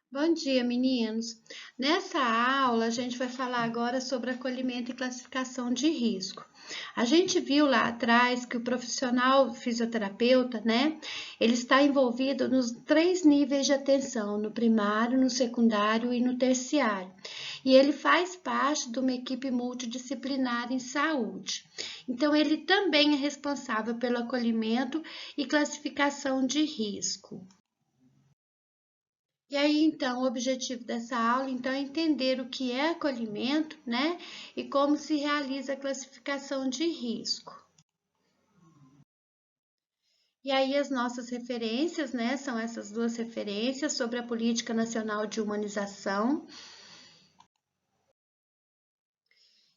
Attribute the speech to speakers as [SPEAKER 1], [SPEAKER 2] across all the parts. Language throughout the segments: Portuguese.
[SPEAKER 1] Bom dia, meninos. Nessa aula, a gente vai falar agora sobre acolhimento e classificação de risco. A gente viu lá atrás que o profissional fisioterapeuta, né, ele está envolvido nos 3 níveis de atenção, no primário, no secundário e no terciário. E ele faz parte de uma equipe multidisciplinar em saúde. Então, ele também é responsável pelo acolhimento e classificação de risco. E aí, então, o objetivo dessa aula, então, é entender o que é acolhimento, né? E como se realiza a classificação de risco. E aí, as nossas referências, né? São essas duas referências sobre a Política Nacional de Humanização.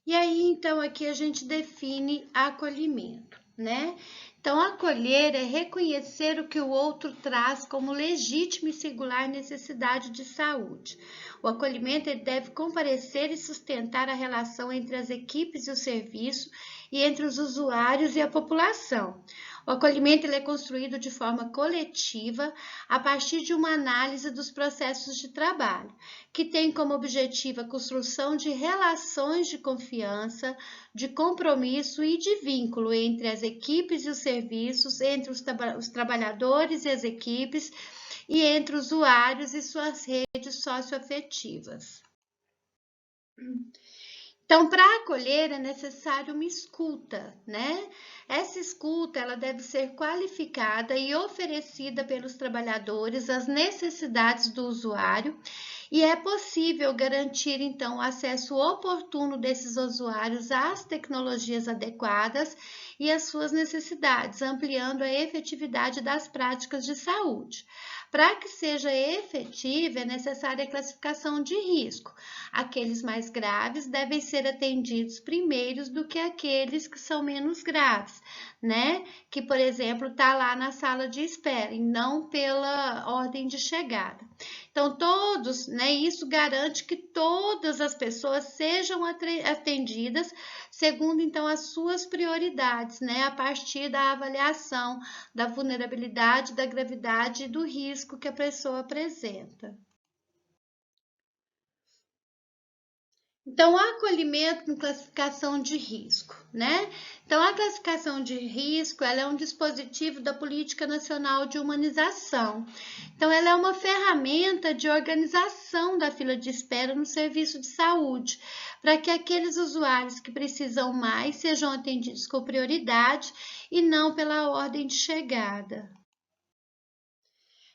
[SPEAKER 1] E aí, então, aqui a gente define acolhimento, né? Então, acolher é reconhecer o que o outro traz como legítima e singular necessidade de saúde. O acolhimento ele deve comparecer e sustentar a relação entre as equipes e o serviço e entre os usuários e a população. O acolhimento ele é construído de forma coletiva a partir de uma análise dos processos de trabalho, que tem como objetivo a construção de relações de confiança, de compromisso e de vínculo entre as equipes e os serviços, entre os trabalhadores e as equipes, e entre usuários e suas redes socioafetivas. Então, para acolher é necessário uma escuta, né? Essa escuta ela deve ser qualificada e oferecida pelos trabalhadores às necessidades do usuário, e é possível garantir então o acesso oportuno desses usuários às tecnologias adequadas e às suas necessidades, ampliando a efetividade das práticas de saúde. Para que seja efetiva, é necessária a classificação de risco. Aqueles mais graves devem ser atendidos primeiros do que aqueles que são menos graves, né? Que, por exemplo, está lá na sala de espera e não pela ordem de chegada. Então, todos, né? Isso garante que todas as pessoas sejam atendidas segundo, então, as suas prioridades, né? A partir da avaliação da vulnerabilidade, da gravidade e do risco que a pessoa apresenta. Então, acolhimento com classificação de risco, né? Então, a classificação de risco, ela é um dispositivo da Política Nacional de Humanização. Então, ela é uma ferramenta de organização da fila de espera no serviço de saúde, para que aqueles usuários que precisam mais sejam atendidos com prioridade e não pela ordem de chegada.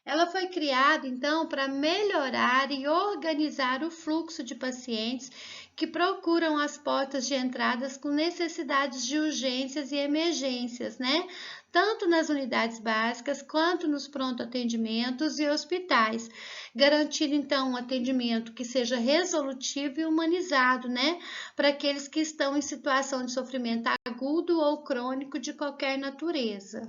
[SPEAKER 1] Ela foi criada, então, para melhorar e organizar o fluxo de pacientes que procuram as portas de entradas com necessidades de urgências e emergências, né? Tanto nas unidades básicas quanto nos pronto-atendimentos e hospitais, garantindo então um atendimento que seja resolutivo e humanizado, né? Para aqueles que estão em situação de sofrimento agudo ou crônico de qualquer natureza.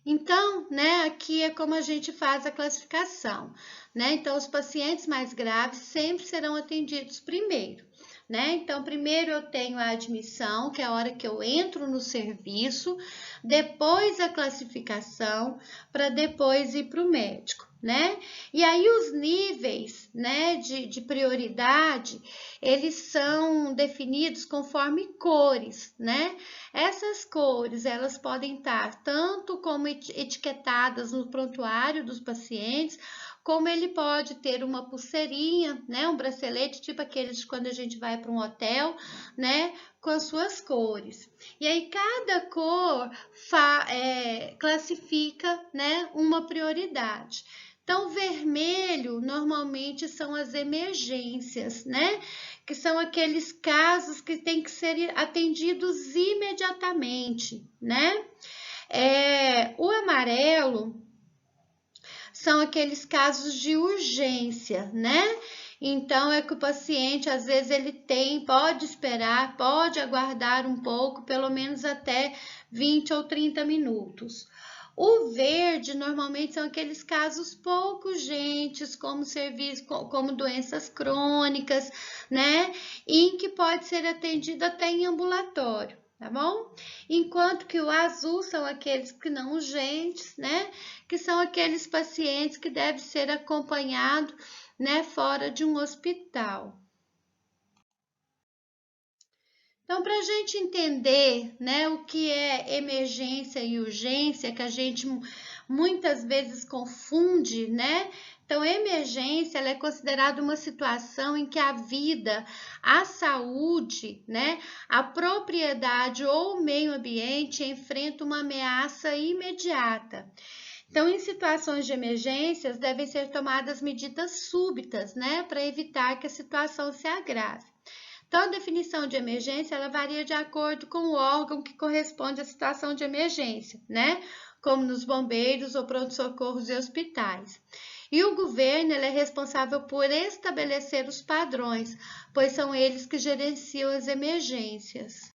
[SPEAKER 1] Então, né, aqui é como a gente faz a classificação, né? Então, os pacientes mais graves sempre serão atendidos primeiro, né? Então, primeiro eu tenho a admissão, que é a hora que eu entro no serviço, depois a classificação, para depois ir para o médico, né? E aí os níveis, né, de prioridade, eles são definidos conforme cores, né? Essas cores, elas podem estar tanto como etiquetadas no prontuário dos pacientes, como ele pode ter uma pulseirinha, né, um bracelete, tipo aqueles de quando a gente vai para um hotel, né, com as suas cores. E aí cada cor classifica, né, uma prioridade. Então, vermelho normalmente são as emergências, né? Que são aqueles casos que têm que ser atendidos imediatamente, né? O amarelo são aqueles casos de urgência, né? Então é que o paciente às vezes ele pode esperar, pode aguardar um pouco, pelo menos até 20 ou 30 minutos. O verde normalmente são aqueles casos pouco urgentes, como serviço, como doenças crônicas, né? Em que pode ser atendido até em ambulatório. tá bom? Enquanto que o azul são aqueles que não urgentes, né? Que são aqueles pacientes que devem ser acompanhados, né, fora de um hospital. Então, para a gente entender, né, o que é emergência e urgência, que a gente muitas vezes confunde, né? Então, emergência ela é considerada uma situação em que a vida, a saúde, né, a propriedade ou o meio ambiente enfrentam uma ameaça imediata. Então, em situações de emergências, devem ser tomadas medidas súbitas, né, para evitar que a situação se agrave. Então, a definição de emergência ela varia de acordo com o órgão que corresponde à situação de emergência, né? Como nos bombeiros ou pronto-socorros e hospitais. E o governo ele é responsável por estabelecer os padrões, pois são eles que gerenciam as emergências.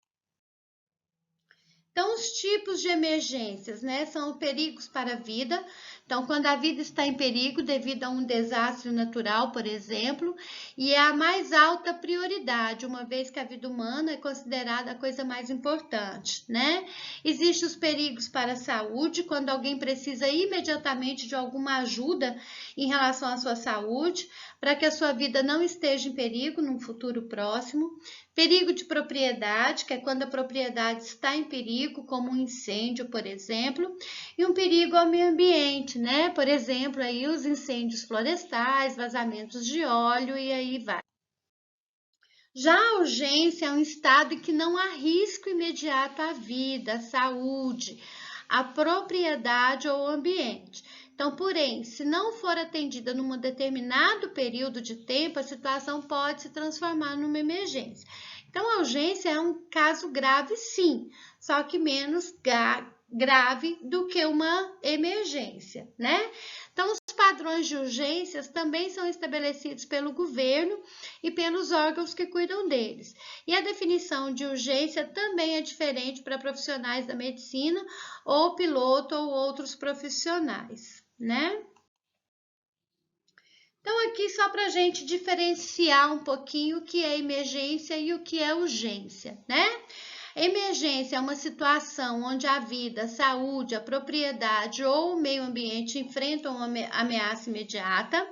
[SPEAKER 1] Então, os tipos de emergências, né, são perigos para a vida. Então, quando a vida está em perigo devido a um desastre natural, por exemplo, e é a mais alta prioridade, uma vez que a vida humana é considerada a coisa mais importante, né? Existem os perigos para a saúde, quando alguém precisa imediatamente de alguma ajuda em relação à sua saúde, para que a sua vida não esteja em perigo num futuro próximo. Perigo de propriedade, que é quando a propriedade está em perigo, como um incêndio, por exemplo, e um perigo ao meio ambiente, né? Por exemplo, aí os incêndios florestais, vazamentos de óleo e aí vai. Já a urgência é um estado em que não há risco imediato à vida, à saúde, à propriedade ou ao ambiente. Então, porém, se não for atendida num determinado período de tempo, a situação pode se transformar numa emergência. Então, a urgência é um caso grave, sim, só que menos grave do que uma emergência, né? Então, os padrões de urgências também são estabelecidos pelo governo e pelos órgãos que cuidam deles. E a definição de urgência também é diferente para profissionais da medicina ou piloto ou outros profissionais, né? Então, aqui só para a gente diferenciar um pouquinho o que é emergência e o que é urgência, né? Emergência é uma situação onde a vida, a saúde, a propriedade ou o meio ambiente enfrentam uma ameaça imediata,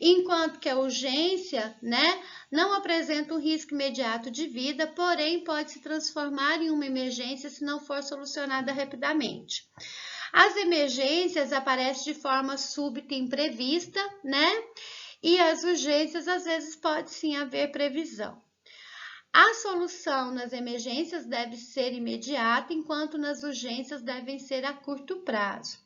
[SPEAKER 1] enquanto que a urgência, né, não apresenta um risco imediato de vida, porém pode se transformar em uma emergência se não for solucionada rapidamente. As emergências aparecem de forma súbita e imprevista, né? E as urgências, às vezes, pode sim haver previsão. A solução nas emergências deve ser imediata, enquanto nas urgências devem ser a curto prazo.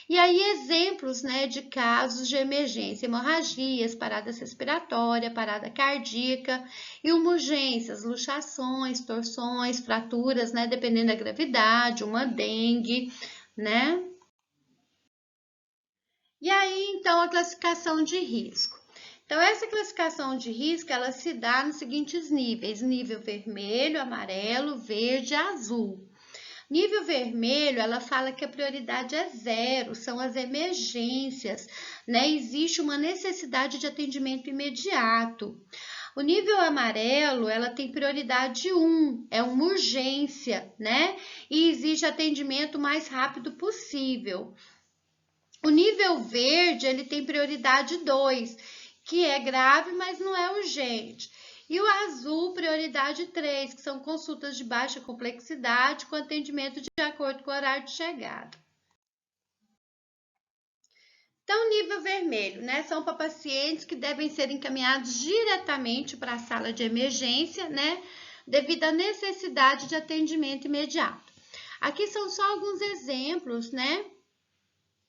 [SPEAKER 1] E aí, exemplos, né, de casos de emergência: hemorragias, paradas respiratórias, parada cardíaca, e uma urgências, luxações, torções, fraturas, né, dependendo da gravidade, uma dengue, né? E aí, então, a classificação de risco. Então, essa classificação de risco, ela se dá nos seguintes níveis: nível vermelho, amarelo, verde e azul. Nível vermelho, ela fala que a prioridade é 0, são as emergências, né? Existe uma necessidade de atendimento imediato. O nível amarelo, ela tem prioridade 1, é uma urgência, né? E exige atendimento o mais rápido possível. O nível verde, ele tem prioridade 2, que é grave, mas não é urgente. E o azul, prioridade 3, que são consultas de baixa complexidade com atendimento de acordo com o horário de chegada. Então, nível vermelho, né? São para pacientes que devem ser encaminhados diretamente para a sala de emergência, né? Devido à necessidade de atendimento imediato. Aqui são só alguns exemplos, né?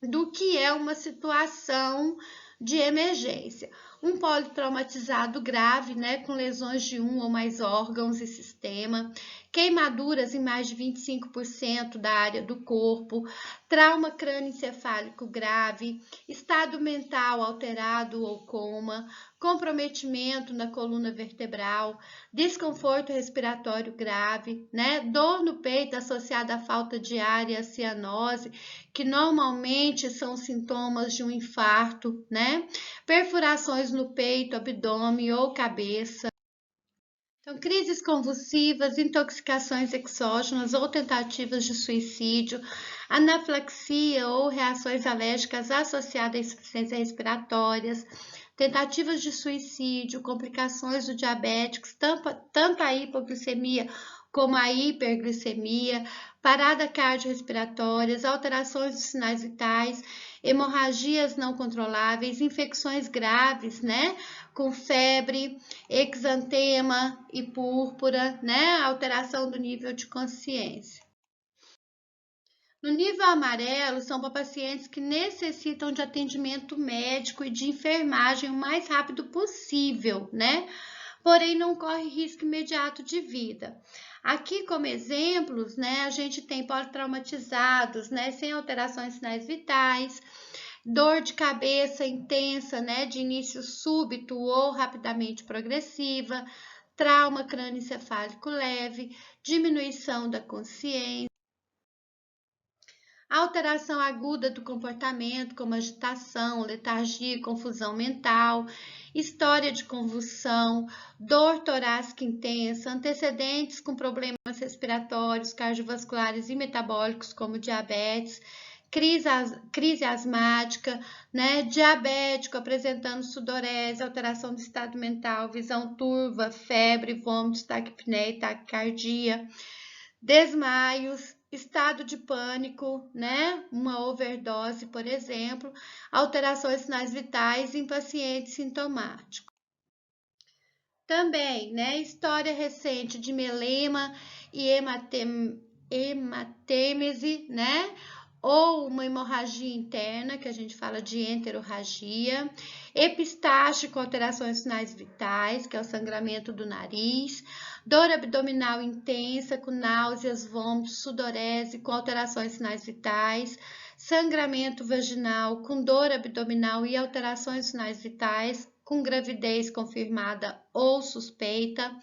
[SPEAKER 1] Do que é uma situação de emergência. Um politraumatizado grave, né, com lesões de um ou mais órgãos e sistema, queimaduras em mais de 25% da área do corpo, trauma crânioencefálico grave, estado mental alterado ou coma, comprometimento na coluna vertebral, desconforto respiratório grave, né, dor no peito associada à falta de ar e à cianose, que normalmente são sintomas de um infarto, né, perfurações no peito, abdômen ou cabeça. Então, crises convulsivas, intoxicações exógenas ou tentativas de suicídio, anafilaxia ou reações alérgicas associadas a insuficiências respiratórias, tentativas de suicídio, complicações do diabéticos, tanto a hipoglicemia como a hiperglicemia, parada cardiorrespiratórias, alterações dos sinais vitais, hemorragias não controláveis, infecções graves, né? Com febre, exantema e púrpura, né? Alteração do nível de consciência. No nível amarelo, são para pacientes que necessitam de atendimento médico e de enfermagem o mais rápido possível, né? Porém, não corre risco imediato de vida. Aqui, como exemplos, né, a gente tem politraumatizados, né, sem alterações sinais vitais, dor de cabeça intensa, né, de início súbito ou rapidamente progressiva, trauma crânioencefálico leve, diminuição da consciência, alteração aguda do comportamento, como agitação, letargia, confusão mental, história de convulsão, dor torácica intensa, antecedentes com problemas respiratórios, cardiovasculares e metabólicos, como diabetes, crise asmática, né? Diabético apresentando sudorese, alteração do estado mental, visão turva, febre, vômitos, taquipneia e taquicardia, desmaios, estado de pânico, né? Uma overdose, por exemplo, alterações sinais vitais em pacientes sintomáticos. Também, né? História recente de melema e hematêmese, né? Ou uma hemorragia interna, que a gente fala de enterorragia, epistaxe com alterações sinais vitais, que é o sangramento do nariz, dor abdominal intensa com náuseas, vômitos, sudorese com alterações sinais vitais, sangramento vaginal com dor abdominal e alterações sinais vitais, com gravidez confirmada ou suspeita,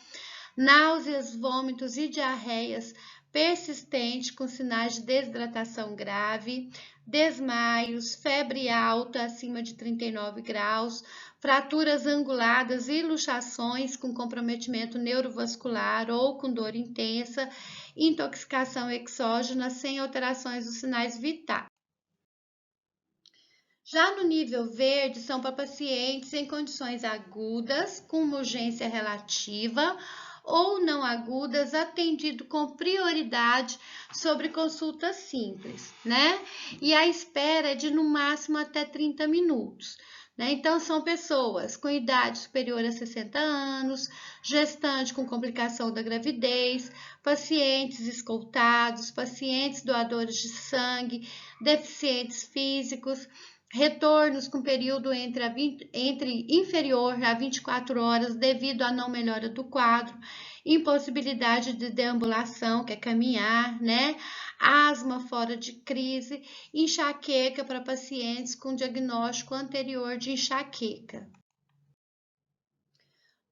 [SPEAKER 1] náuseas, vômitos e diarreias persistente com sinais de desidratação grave, desmaios, febre alta acima de 39 graus, fraturas anguladas e luxações com comprometimento neurovascular ou com dor intensa, intoxicação exógena sem alterações dos sinais vitais. Já no nível verde, são para pacientes em condições agudas, com uma urgência relativa, ou não agudas, atendido com prioridade sobre consulta simples, né? E a espera é de no máximo até 30 minutos. Né? Então, são pessoas com idade superior a 60 anos, gestante com complicação da gravidez, pacientes escoltados, pacientes doadores de sangue, deficientes físicos, retornos com período entre inferior a 24 horas devido à não melhora do quadro, impossibilidade de deambulação, que é caminhar, né? Asma fora de crise, enxaqueca para pacientes com diagnóstico anterior de enxaqueca.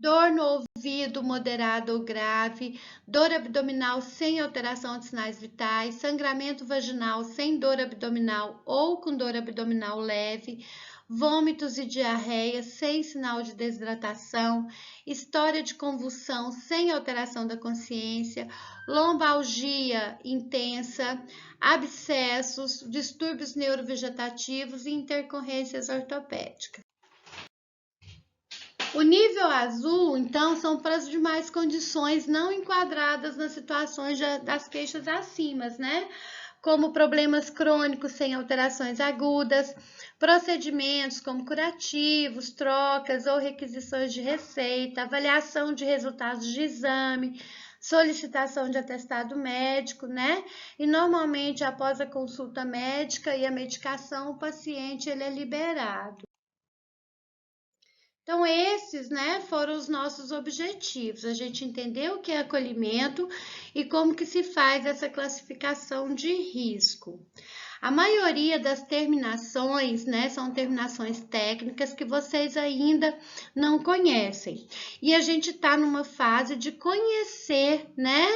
[SPEAKER 1] Dor no ouvido moderada ou grave, dor abdominal sem alteração de sinais vitais, sangramento vaginal sem dor abdominal ou com dor abdominal leve, vômitos e diarreia sem sinal de desidratação, história de convulsão sem alteração da consciência, lombalgia intensa, abscessos, distúrbios neurovegetativos e intercorrências ortopédicas. O nível azul, então, são para as demais condições não enquadradas nas situações das queixas acima, né? Como problemas crônicos sem alterações agudas, procedimentos como curativos, trocas ou requisições de receita, avaliação de resultados de exame, solicitação de atestado médico, né? E normalmente após a consulta médica e a medicação, o paciente ele é liberado. Então, esses, né, foram os nossos objetivos. A gente entendeu o que é acolhimento e como que se faz essa classificação de risco. A maioria das terminações, né, são terminações técnicas que vocês ainda não conhecem. E a gente está numa fase de conhecer, né,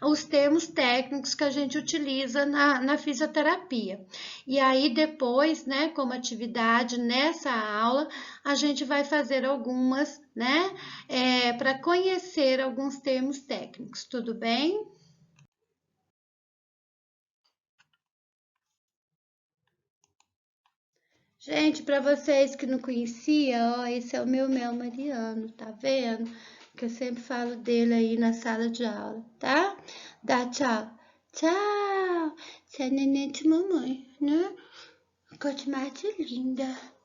[SPEAKER 1] os termos técnicos que a gente utiliza na fisioterapia. E aí depois, né, como atividade nessa aula, a gente vai fazer algumas, né, para conhecer alguns termos técnicos, tudo bem? Gente, para vocês que não conheciam, ó, esse é o meu Mel Mariano, tá vendo? Que eu sempre falo dele aí na sala de aula, tá? Dá tchau. Tchau! Você é neném de mamãe, né? Cote mais linda.